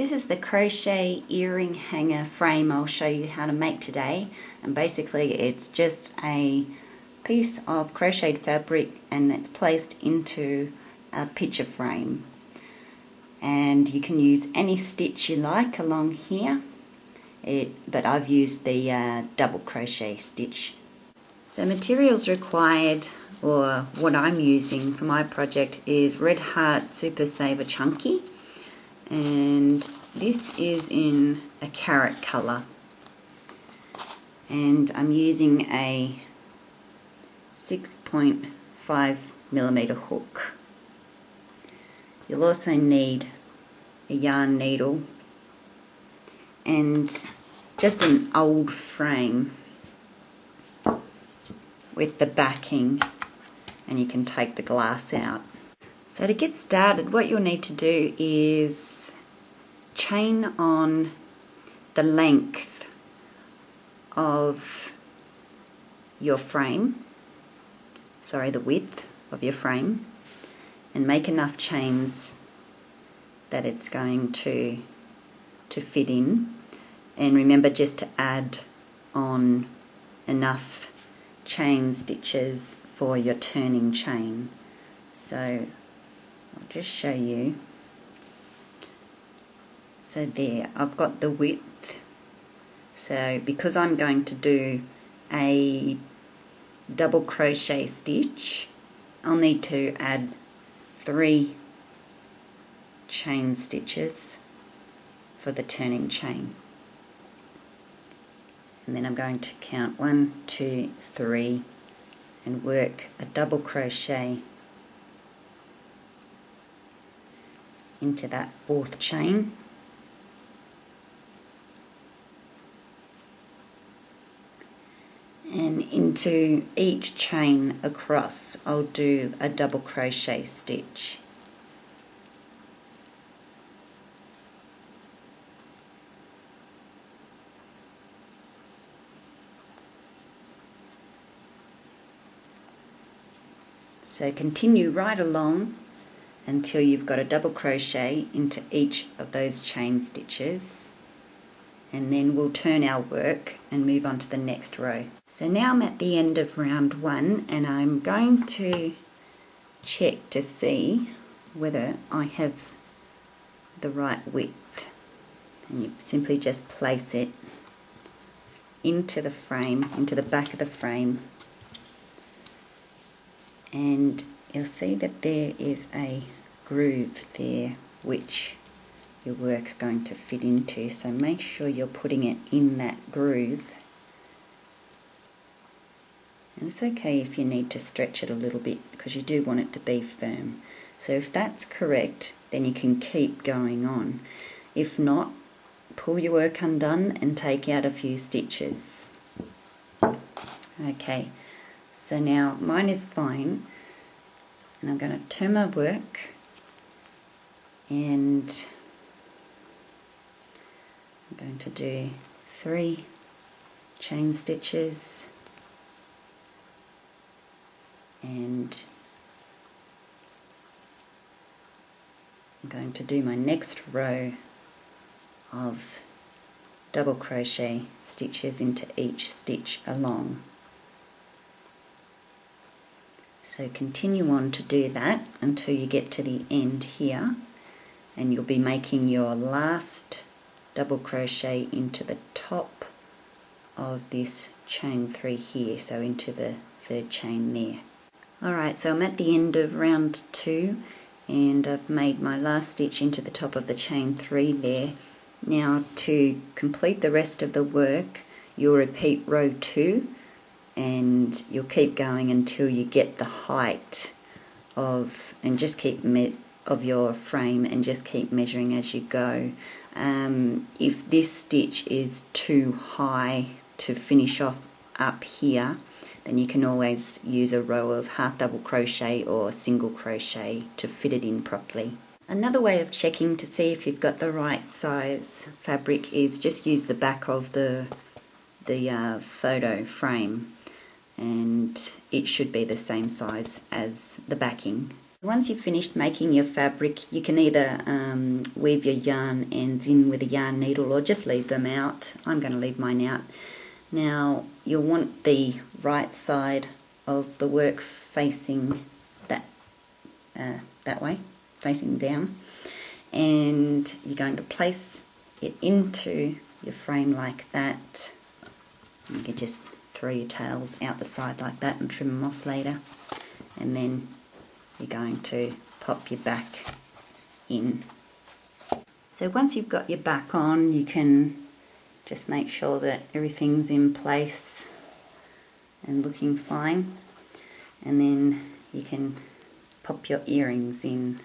This is the crochet earring hanger frame I'll show you how to make today, and basically it's just a piece of crocheted fabric and it's placed into a picture frame, and you can use any stitch you like along here, but I've used the double crochet stitch. So materials required, or what I'm using for my project, is Red Heart Super Saver Chunky, and this is in a carrot colour, and I'm using a 6.5mm hook. You'll also need a yarn needle and just an old frame with the backing, and you can take the glass out. So to get started, what you'll need to do is chain on the length of your frame, the width of your frame, and make enough chains that it's going to fit in. And remember just to add on enough chain stitches for your turning chain. So I'll just show you. So there, I've got the width. So because I'm going to do a double crochet stitch, I'll need to add 3 chain stitches for the turning chain. And then I'm going to count 1, 2, 3 and work a double crochet into that 4th chain, and into each chain across I'll do a double crochet stitch. So continue right along until you've got a double crochet into each of those chain stitches, and then we'll turn our work and move on to the next row. So now I'm at the end of round 1, and I'm going to check to see whether I have the right width, and you simply just place it into the frame, into the back of the frame, and you'll see that there is a groove there which your work's going to fit into, so make sure you're putting it in that groove. And it's okay if you need to stretch it a little bit because you do want it to be firm. So if that's correct, then you can keep going on. If not, pull your work undone and take out a few stitches. Okay, so now mine is fine, and I'm going to turn my work, and I'm going to do 3 chain stitches, and I'm going to do my next row of double crochet stitches into each stitch along. So continue on to do that until you get to the end here, and you'll be making your last double crochet into the top of this chain 3 here, so into the 3rd chain there. Alright, so I'm at the end of round 2, and I've made my last stitch into the top of the chain 3 there. Now to complete the rest of the work, you'll repeat row 2, and you'll keep going until you get the height of, and just keep of your frame, and just keep measuring as you go. If this stitch is too high to finish off up here, then you can always use a row of half double crochet or single crochet to fit it in properly. Another way of checking to see if you've got the right size fabric is just use the back of the photo frame, and it should be the same size as the backing. Once you've finished making your fabric, you can either weave your yarn ends in with a yarn needle or just leave them out. I'm going to leave mine out. Now you'll want the right side of the work facing that way, facing down, and you're going to place it into your frame like that. You can just throw your tails out the side like that and trim them off later, and then you're going to pop your back in. So once you've got your back on, you can just make sure that everything's in place and looking fine, and then you can pop your earrings in